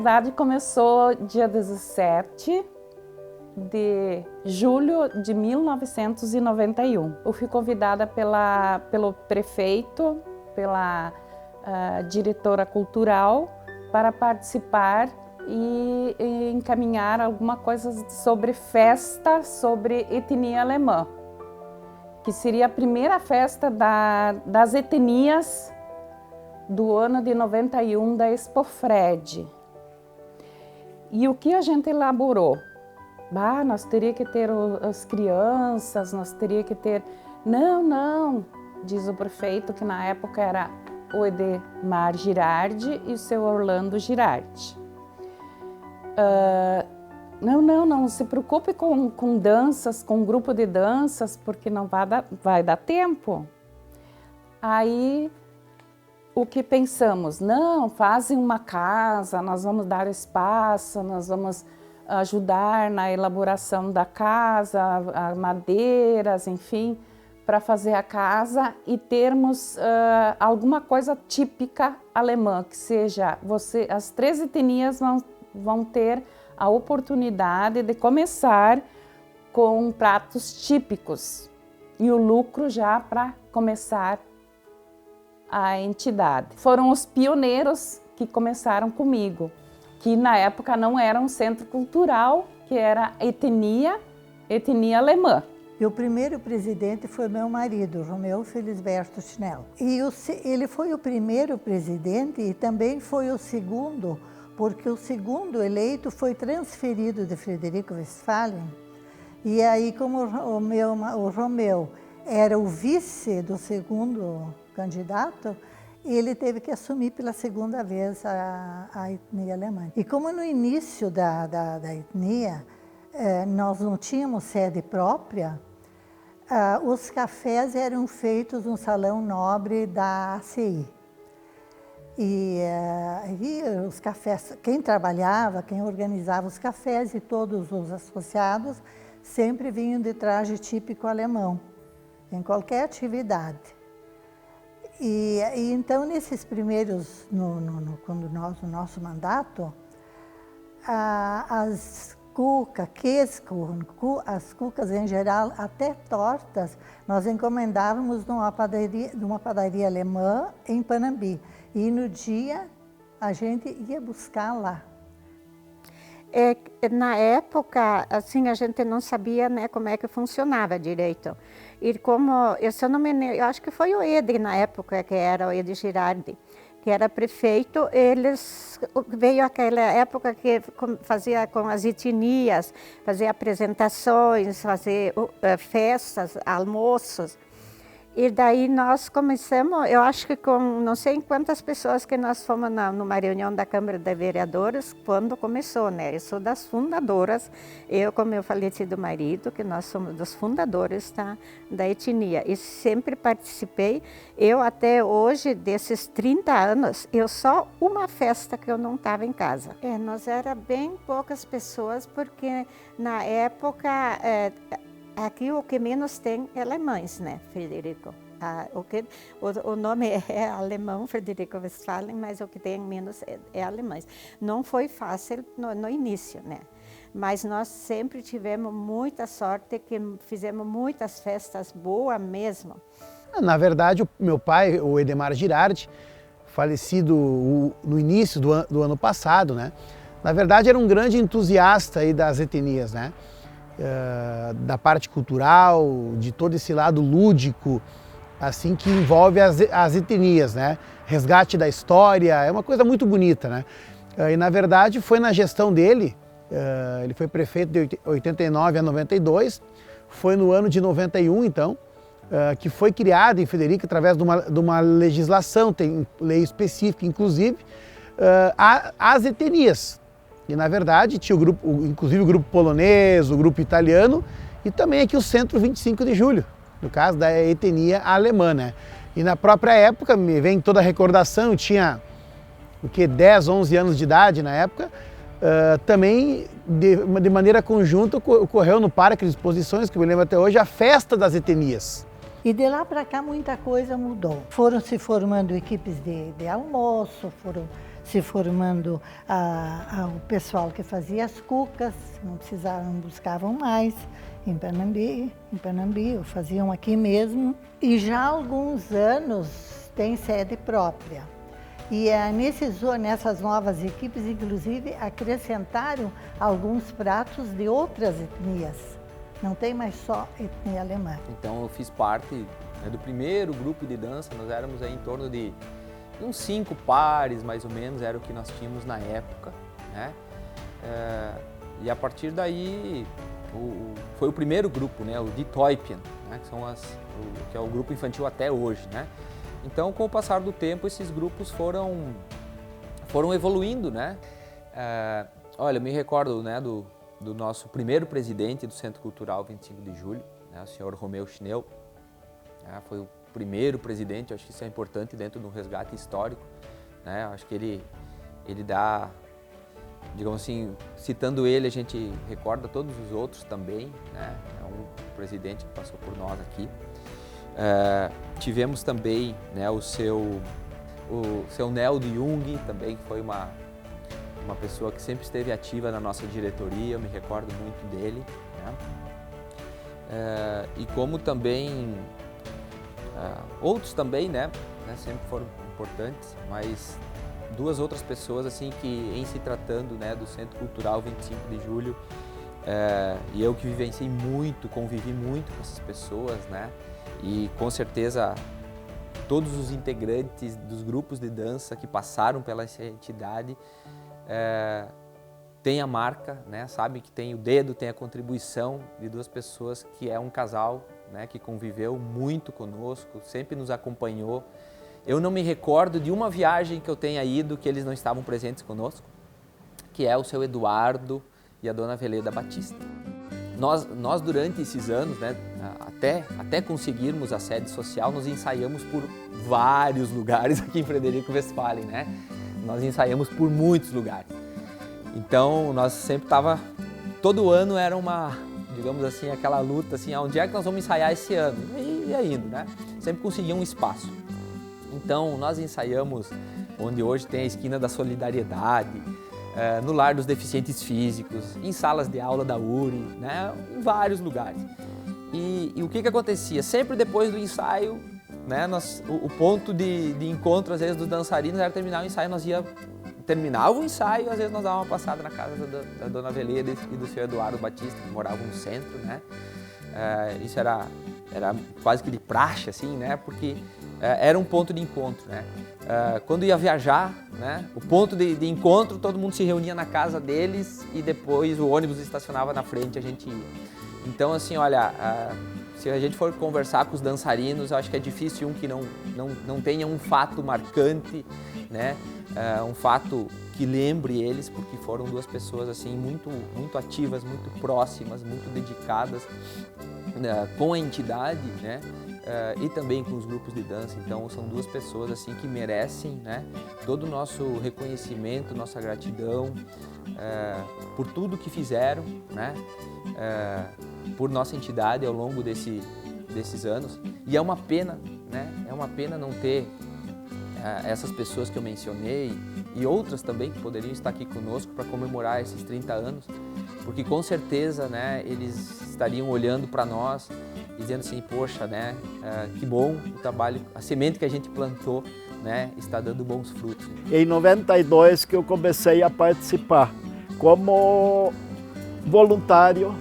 verdade, começou dia 17 de julho de 1991. Eu fui convidada pelo prefeito, pela diretora cultural, para participar e encaminhar alguma coisa sobre festa sobre etnia alemã, que seria a primeira festa das etnias do ano de 91 da Expofred. E o que a gente elaborou? Nós teríamos que ter as crianças, nós teríamos que ter... Não, diz o prefeito, que na época era o Edemar Girardi e o seu Orlando Girardi. Não se preocupe com danças, com um grupo de danças, porque não vai dar tempo. Aí, o que pensamos? Não, fazem uma casa, nós vamos dar espaço, nós vamos ajudar na elaboração da casa, madeiras, enfim, para fazer a casa e termos alguma coisa típica alemã, que seja, as 3 etnias vão ter a oportunidade de começar com pratos típicos e o lucro já para começar a entidade. Foram os pioneiros que começaram comigo, que na época não era um centro cultural, que era etnia alemã. E o primeiro presidente foi meu marido, Romeu Felisberto Schnell. E ele foi o primeiro presidente e também foi o segundo, porque o segundo eleito foi transferido de Frederico Westphalen. E aí, como o Romeu era o vice do segundo candidato, ele teve que assumir pela segunda vez a etnia alemã. E como no início da etnia, nós não tínhamos sede própria, os cafés eram feitos no salão nobre da ACI. E os cafés, quem trabalhava, quem organizava os cafés e todos os associados sempre vinham de traje típico alemão, em qualquer atividade. E então, nesses primeiros, no nosso mandato, as cuca, as cucas em geral, até tortas, nós encomendávamos de uma padaria alemã em Panambi. E no dia a gente ia buscar lá. Na época, assim, a gente não sabia, né, como é que funcionava direito. E como, eu acho que foi o Ede na época, que era o Ede Girardi, que era prefeito, veio aquela época que fazia com as etnias, fazia apresentações, fazia festas, almoços. E daí nós começamos, eu acho que com não sei quantas pessoas que nós fomos numa reunião da Câmara de Vereadores, quando começou, né? Eu sou das fundadoras, eu com meu falecido marido, que nós somos dos fundadores da etnia. E sempre participei, eu até hoje, desses 30 anos, eu só uma festa que eu não estava em casa. Nós era bem poucas pessoas, porque na época... Aqui o que menos tem é alemães, né, Frederico? O nome é alemão, Frederico Westphalen, mas o que tem menos é alemães. Não foi fácil no início, né? Mas nós sempre tivemos muita sorte, que fizemos muitas festas boas mesmo. Na verdade, o meu pai, o Edemar Girardi, falecido no início do ano passado, né? Na verdade, era um grande entusiasta aí das etnias, né? Da parte cultural, de todo esse lado lúdico, assim, que envolve as etnias, né? Resgate da história, é uma coisa muito bonita, né? E na verdade foi na gestão dele, ele foi prefeito de 89 a 92, foi no ano de 91 então, que foi criado em Frederico através de uma legislação, tem lei específica inclusive, as etnias. E, na verdade, tinha inclusive o grupo polonês, o grupo italiano e também aqui o Centro 25 de Julho, no caso da etnia alemã, né? E na própria época, me vem toda a recordação, eu tinha 10, 11 anos de idade na época, também de maneira conjunta ocorreu no Parque de Exposições, que eu me lembro até hoje, a Festa das Etnias. E de lá para cá muita coisa mudou. Foram se formando equipes de almoço, foram se formando o pessoal que fazia as cucas, não buscavam mais em Panambi, ou faziam aqui mesmo. E já há alguns anos tem sede própria. E nessas novas equipes, inclusive, acrescentaram alguns pratos de outras etnias. Não tem mais só etnia alemã. Então eu fiz parte, né, do primeiro grupo de dança. Nós éramos aí em torno de uns 5 pares, mais ou menos, era o que nós tínhamos na época, né? E a partir daí foi o primeiro grupo, né, o Die Täubchen, né, que é o grupo infantil até hoje, né? Então, com o passar do tempo, esses grupos foram evoluindo, né? Olha, eu me recordo, né, do nosso primeiro presidente do Centro Cultural 25 de Julho, né, o senhor Romeu Schnell, né, foi o primeiro presidente. Eu acho que isso é importante dentro de um resgate histórico, né? Eu acho que ele dá, digamos assim, citando ele, a gente recorda todos os outros também, né? É um presidente que passou por nós aqui. Tivemos também, né, o seu Nel de Jung, também que foi uma pessoa que sempre esteve ativa na nossa diretoria, eu me recordo muito dele, né? E como também outros também, né, sempre foram importantes, mas 2 outras pessoas assim que, em se tratando, né, do Centro Cultural 25 de Julho, e eu que vivenciei muito, convivi muito com essas pessoas, né, e com certeza todos os integrantes dos grupos de dança que passaram pela essa entidade tem a marca, né, sabe que tem o dedo, tem a contribuição de 2 pessoas que é um casal, né, que conviveu muito conosco, sempre nos acompanhou. Eu não me recordo de uma viagem que eu tenha ido que eles não estavam presentes conosco, que é o seu Eduardo e a dona Veleda Batista. Nós durante esses anos, né, até conseguirmos a sede social, nós ensaiamos por vários lugares aqui em Frederico Westphalen, né? Nós ensaiamos por muitos lugares. Então, nós sempre todo ano era uma, digamos assim, aquela luta, assim, onde é que nós vamos ensaiar esse ano? E ia indo, né? Sempre conseguia um espaço. Então, nós ensaiamos onde hoje tem a Esquina da Solidariedade, no Lar dos Deficientes Físicos, em salas de aula da URI, né? Em vários lugares. E o que acontecia? Sempre depois do ensaio, né, o ponto de encontro, às vezes, dos dançarinos era terminar o ensaio, terminava o ensaio, às vezes nós dávamos uma passada na casa da dona Veleda e do senhor Eduardo Batista, que moravam no centro, né? Isso era quase que de praxe, assim, né? Porque era um ponto de encontro, né? Quando ia viajar, né? O ponto de encontro, todo mundo se reunia na casa deles e depois o ônibus estacionava na frente, a gente ia. Então, assim, olha, se a gente for conversar com os dançarinos, eu acho que é difícil um que não tenha um fato marcante, né? Um fato que lembre eles, porque foram 2 pessoas assim muito, muito ativas, muito próximas, muito dedicadas com a entidade, né? E também com os grupos de dança. Então são 2 pessoas assim que merecem, né, todo o nosso reconhecimento, nossa gratidão por tudo que fizeram, né, por nossa entidade ao longo desses anos. E é uma pena, né? É uma pena não ter essas pessoas que eu mencionei e outras também que poderiam estar aqui conosco para comemorar esses 30 anos, porque com certeza, né, eles estariam olhando para nós dizendo assim, poxa, né, que bom o trabalho, a semente que a gente plantou, né, está dando bons frutos. Em 92 que eu comecei a participar como voluntário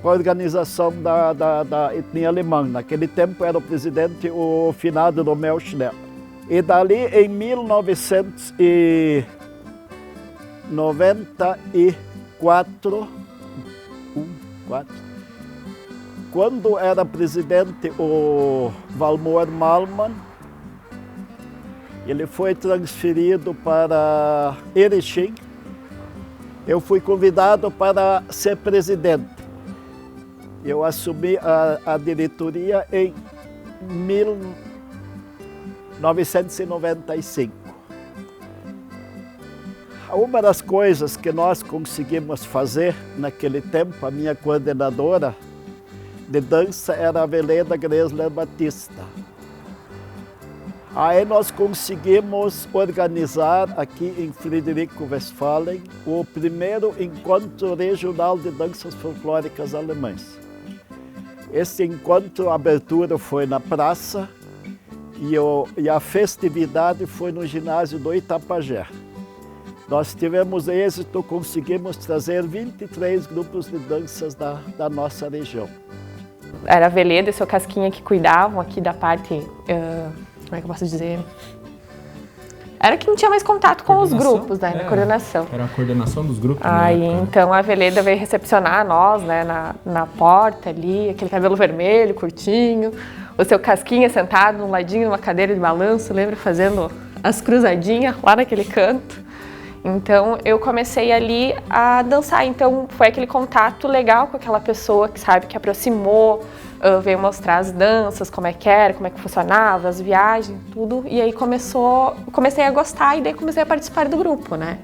com a organização da etnia alemã. Naquele tempo era o presidente o finado Romeu Schnell. E dali em 1994, quando era presidente o Valmor Malman, ele foi transferido para Erechim. Eu fui convidado para ser presidente. Eu assumi a diretoria em 1995. Uma das coisas que nós conseguimos fazer naquele tempo, a minha coordenadora de dança era a Veleda Gressler Batista. Aí nós conseguimos organizar aqui em Frederico Westphalen o primeiro encontro regional de danças folclóricas alemãs. Esse encontro, a abertura foi na praça e a festividade foi no ginásio do Itapajé. Nós tivemos êxito, conseguimos trazer 23 grupos de danças da nossa região. Era a Veleda e o seu Casquinha que cuidavam aqui da parte, como é que eu posso dizer? Era quem tinha mais contato com os grupos, né, na coordenação. Era a coordenação dos grupos. Aí, então, a Veleda veio recepcionar nós, né, na porta ali, aquele cabelo vermelho, curtinho, o seu Casquinha sentado num ladinho, numa cadeira de balanço, lembra, fazendo as cruzadinhas lá naquele canto. Então, eu comecei ali a dançar. Então, foi aquele contato legal com aquela pessoa que, sabe, que aproximou, veio mostrar as danças, como é que era, como é que funcionava, as viagens, tudo. E aí comecei a gostar e daí comecei a participar do grupo, né?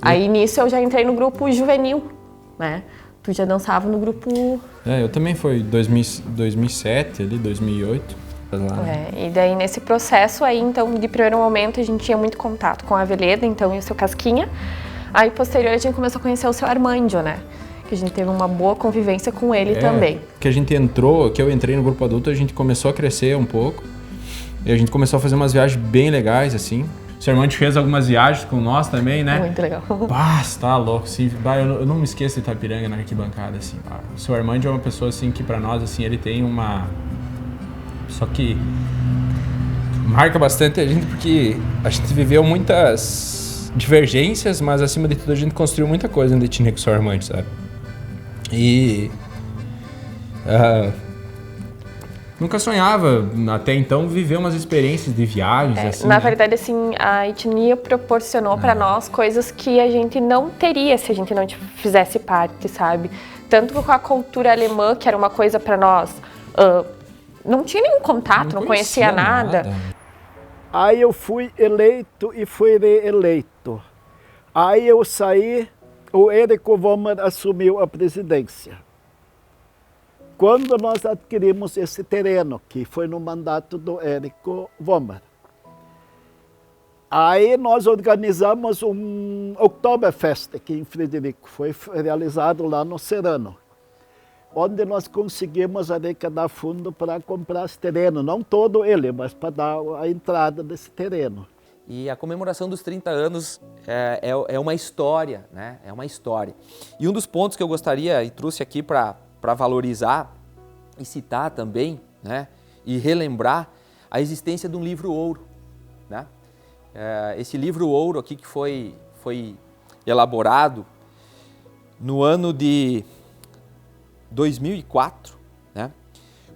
Aí, nisso, eu já entrei no grupo juvenil, né? Tu já dançava no grupo... eu também fui 2007, ali, 2008. E daí nesse processo aí, então, de primeiro momento a gente tinha muito contato com a Veleda, então, e o seu Casquinha. Aí, posterior, a gente começou a conhecer o seu Armandio, né? Que a gente teve uma boa convivência com ele também. Que a gente entrou, que eu entrei no grupo adulto, a gente começou a crescer um pouco. E a gente começou a fazer umas viagens bem legais, assim. O seu Armandio fez algumas viagens com nós também, né? Muito legal. Tá louco, assim, eu não me esqueço de Itapiranga na arquibancada, assim. O seu Armandio é uma pessoa, assim, que pra nós, assim, ele tem uma... Só que marca bastante a gente porque a gente viveu muitas divergências, mas acima de tudo a gente construiu muita coisa no Etnia com o seu Armandio, sabe? E nunca sonhava até então viver umas experiências de viagens assim. Na verdade, assim, a etnia proporcionou para nós coisas que a gente não teria se a gente não fizesse parte, sabe? Tanto com a cultura alemã, que era uma coisa para nós... não tinha nenhum contato, não conhecia nada. Aí eu fui eleito e fui reeleito. Aí eu saí, o Érico Wommer assumiu a presidência. Quando nós adquirimos esse terreno, que foi no mandato do Érico Wommer, aí nós organizamos um Oktoberfest aqui em Frederico, foi realizado lá no Serrano, onde nós conseguimos arrecadar fundo para comprar esse terreno, não todo ele, mas para dar a entrada desse terreno. E a comemoração dos 30 anos é uma história, né? É uma história. E um dos pontos que eu gostaria e trouxe aqui para valorizar e citar também, né? E relembrar a existência de um livro ouro, né? Esse livro ouro aqui que foi elaborado no ano de 2004, né?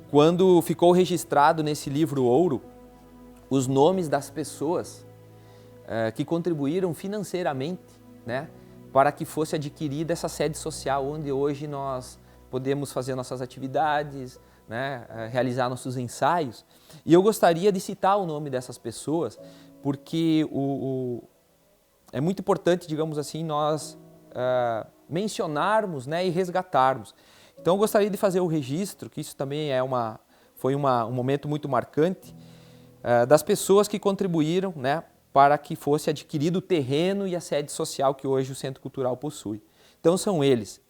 Quando ficou registrado nesse livro ouro os nomes das pessoas que contribuíram financeiramente, né, para que fosse adquirida essa sede social onde hoje nós podemos fazer nossas atividades, né, realizar nossos ensaios. E eu gostaria de citar o nome dessas pessoas porque é muito importante, digamos assim, nós mencionarmos, né, e resgatarmos. Então eu gostaria de fazer o registro, que isso também foi um momento muito marcante, das pessoas que contribuíram, né, para que fosse adquirido o terreno e a sede social que hoje o Centro Cultural possui. Então são eles,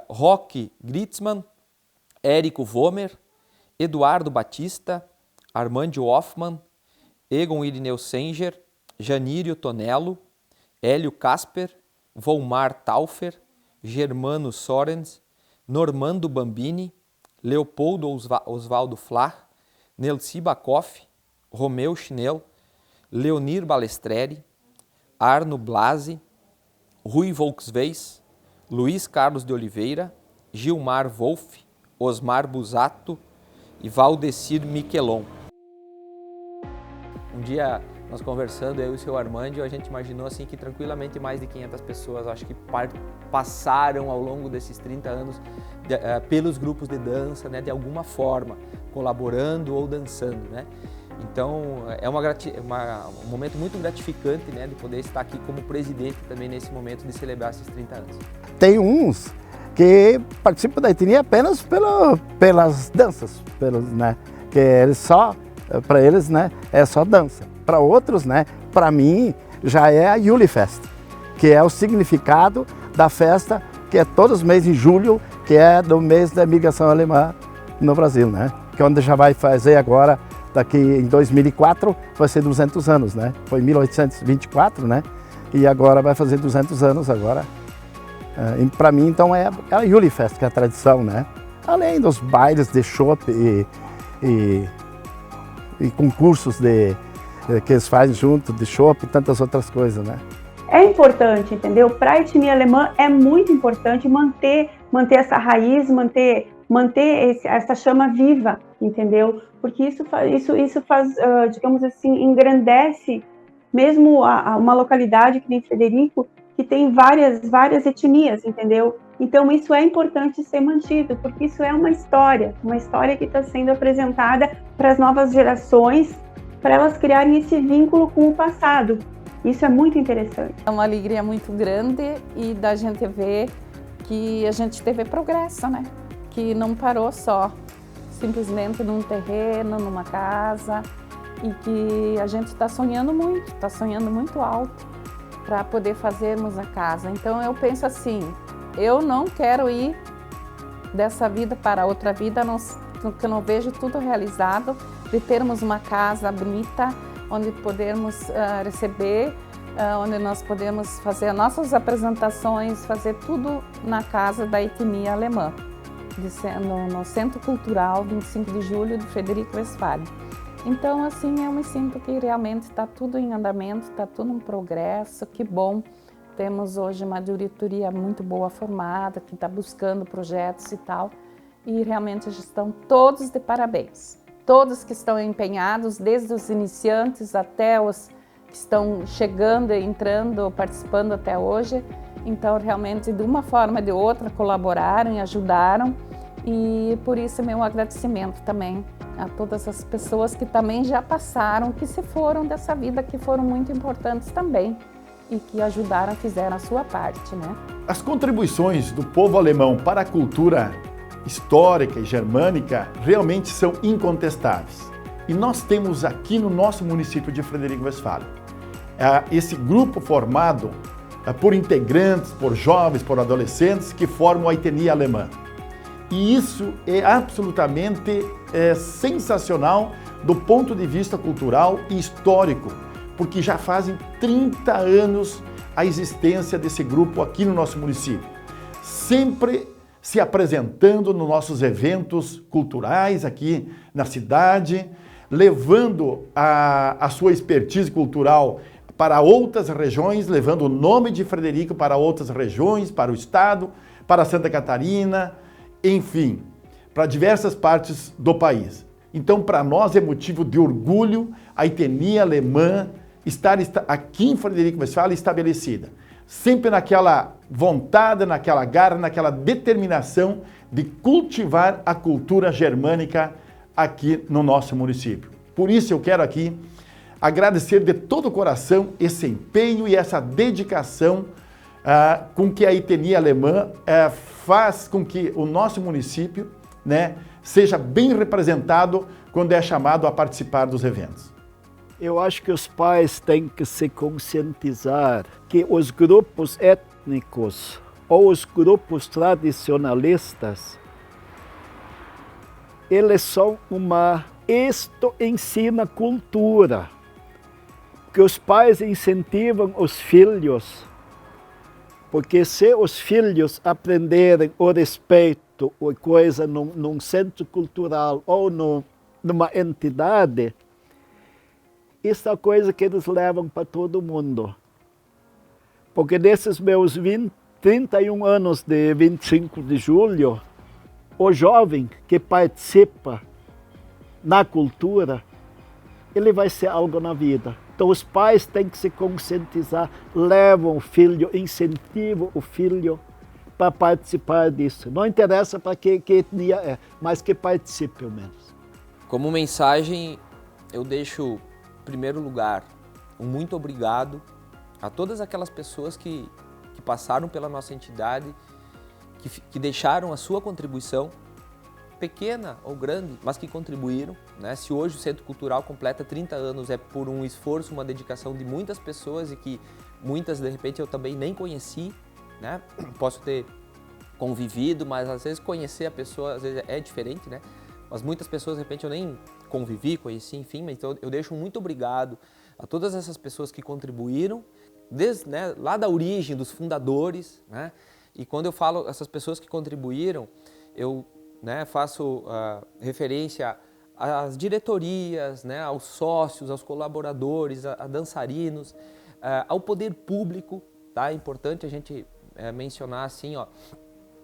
Roque Gritzmann, Érico Wommer, Eduardo Batista, Armandio Hoffmann, Egon Irineu Senger, Janírio Tonello, Hélio Casper, Volmar Taufer, Germano Sorens, Normando Bambini, Leopoldo Oswaldo Flach, Nelci Bacoff, Romeu Schnell, Leonir Balestreri, Arno Blasi, Rui Volksweis, Luiz Carlos de Oliveira, Gilmar Wolff, Osmar Busato e Valdecir Miquelon. Um dia, nós conversando, eu e o seu Armandio, a gente imaginou assim que tranquilamente mais de 500 pessoas, acho que passaram ao longo desses 30 anos pelos grupos de dança, né, de alguma forma, colaborando ou dançando, né? Então, é um momento muito gratificante, né, de poder estar aqui como presidente também nesse momento de celebrar esses 30 anos. Tem uns que participam da etnia apenas pelas danças, né, que eles só para eles, né, é só dança. Para outros, né, para mim, já é a Julifest, que é o significado da festa que é todos os meses em julho, que é do mês da imigração alemã no Brasil, né? Que é onde já vai fazer agora, daqui em 2004, vai ser 200 anos, né? Foi em 1824, né? E agora vai fazer 200 anos agora. E para mim, então, é a Julifest, que é a tradição, né? Além dos bailes de chopp e concursos que eles fazem junto, de chopp e tantas outras coisas, né? É importante, entendeu? Para a etnia alemã é muito importante manter essa raiz, manter essa chama viva, entendeu? Porque isso faz, digamos assim, engrandece mesmo uma localidade que nem Frederico, que tem várias etnias, entendeu? Então isso é importante ser mantido, porque isso é uma história que está sendo apresentada para as novas gerações, para elas criarem esse vínculo com o passado. Isso é muito interessante. É uma alegria muito grande e da gente ver que a gente teve progresso, né? Que não parou só simplesmente num terreno, numa casa, e que a gente está sonhando muito alto para poder fazermos a casa. Então eu penso assim, eu não quero ir dessa vida para outra vida, que eu não vejo tudo realizado, de termos uma casa bonita, onde podemos receber, onde nós podemos fazer nossas apresentações, fazer tudo na casa da etnia alemã, no Centro Cultural 25 de Julho de Frederico Westphalen. Então, assim, eu me sinto que realmente está tudo em andamento, está tudo em progresso, que bom. Temos hoje uma diretoria muito boa formada, que está buscando projetos e tal, e realmente estão todos de parabéns. Todos que estão empenhados, desde os iniciantes até os que estão chegando, entrando, participando até hoje. Então, realmente, de uma forma ou de outra, colaboraram e ajudaram. E por isso, meu agradecimento também a todas as pessoas que também já passaram, que se foram dessa vida, que foram muito importantes também e que ajudaram, fizeram a sua parte, né? As contribuições do povo alemão para a cultura histórica e germânica realmente são incontestáveis. E nós temos aqui no nosso município de Frederico Westphalen esse grupo formado por integrantes, por jovens, por adolescentes que formam a etnia alemã. E isso é absolutamente sensacional do ponto de vista cultural e histórico, porque já fazem 30 anos a existência desse grupo aqui no nosso município. Sempre se apresentando nos nossos eventos culturais aqui na cidade, levando a sua expertise cultural para outras regiões, levando o nome de Frederico para outras regiões, para o estado, para Santa Catarina, enfim, para diversas partes do país. Então, para nós é motivo de orgulho a etnia alemã estar aqui em Frederico Westphalen estabelecida. Sempre naquela vontade, naquela garra, naquela determinação de cultivar a cultura germânica aqui no nosso município. Por isso eu quero aqui agradecer de todo o coração esse empenho e essa dedicação com que a etnia alemã faz com que o nosso município, né, seja bem representado quando é chamado a participar dos eventos. Eu acho que os pais têm que se conscientizar que os grupos étnicos ou os grupos tradicionalistas, eles são isto ensina cultura, que os pais incentivam os filhos, porque se os filhos aprenderem o respeito ou coisa num centro cultural ou numa entidade, isso é a coisa que eles levam para todo mundo. Porque nesses meus 31 anos de 25 de julho, o jovem que participa na cultura, ele vai ser algo na vida. Então os pais têm que se conscientizar, levam o filho, incentivam o filho para participar disso. Não interessa para que etnia é, mas que participe pelo menos. Como mensagem, eu deixo, em primeiro lugar, um muito obrigado a todas aquelas pessoas que passaram pela nossa entidade, que deixaram a sua contribuição pequena ou grande, mas que contribuíram, né? Se hoje o Centro Cultural completa 30 anos, é por um esforço, uma dedicação de muitas pessoas e que muitas, de repente, eu também nem conheci, né? Posso ter convivido, mas às vezes conhecer a pessoa às vezes é diferente, né? Mas muitas pessoas, de repente, eu nem convivi, conheci, enfim, mas então eu deixo um muito obrigado a todas essas pessoas que contribuíram, desde, né, lá da origem, dos fundadores, né? E quando eu falo essas pessoas que contribuíram, eu, né, faço referência às diretorias, né, aos sócios, aos colaboradores, a dançarinos, ao poder público, tá? É importante a gente mencionar assim, ó,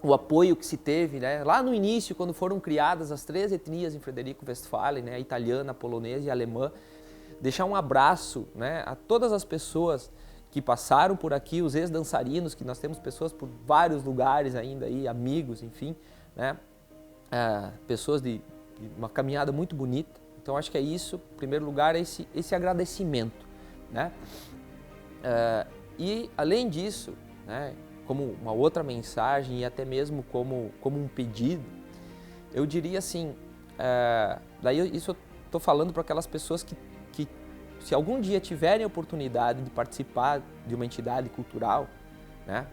o apoio que se teve, né, lá no início, quando foram criadas as 3 etnias em Frederico Westphalen, né, a italiana, a polonesa e a alemã, deixar um abraço, né, a todas as pessoas que passaram por aqui, os ex-dançarinos, que nós temos pessoas por vários lugares ainda aí, amigos, enfim, né, pessoas de uma caminhada muito bonita. Então acho que é isso, em primeiro lugar, é esse agradecimento, né, e além disso, né, como uma outra mensagem e até mesmo como um pedido, eu diria assim, daí isso eu estou falando para aquelas pessoas que se algum dia tiverem a oportunidade de participar de uma entidade cultural, né,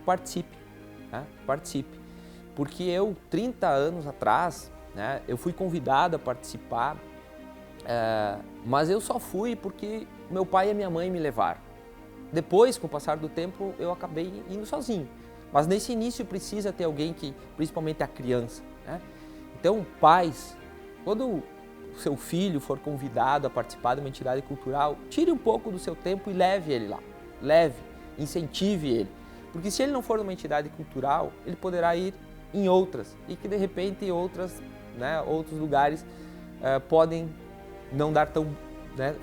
participe, né, participe. Porque eu, 30 anos atrás, né, eu fui convidado a participar, mas eu só fui porque meu pai e minha mãe me levaram. Depois, com o passar do tempo, eu acabei indo sozinho. Mas nesse início precisa ter alguém que, principalmente a criança, né? Então, pais, quando o seu filho for convidado a participar de uma entidade cultural, tire um pouco do seu tempo e leve ele lá. Leve, incentive ele. Porque se ele não for numa entidade cultural, ele poderá ir em outras. E que, de repente, outras, né, outros lugares podem não dar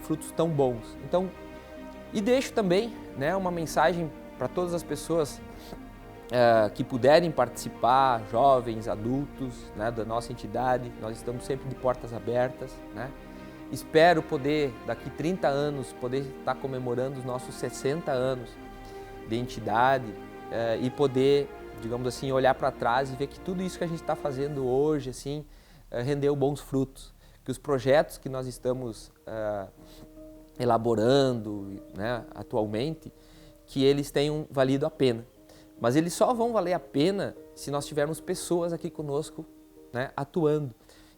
frutos tão bons. Então, e deixo também, né, uma mensagem para todas as pessoas que puderem participar, jovens, adultos, né, da nossa entidade. Nós estamos sempre de portas abertas, né? Espero poder, daqui 30 anos, poder estar comemorando os nossos 60 anos de entidade e poder, digamos assim, olhar para trás e ver que tudo isso que a gente está fazendo hoje, assim, rendeu bons frutos. Que os projetos que nós estamos elaborando, né, atualmente, que eles tenham valido a pena. Mas eles só vão valer a pena se nós tivermos pessoas aqui conosco, né, atuando.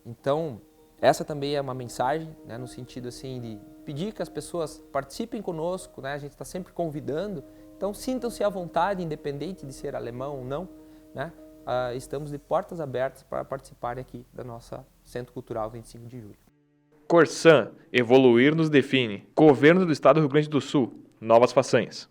Então, essa também é uma mensagem, né, no sentido assim de pedir que as pessoas participem conosco, né, a gente está sempre convidando, então sintam-se à vontade, independente de ser alemão ou não, né, estamos de portas abertas para participarem aqui da nossa Centro Cultural 25 de Julho. Corsan, evoluir nos define. Governo do Estado do Rio Grande do Sul, novas façanhas.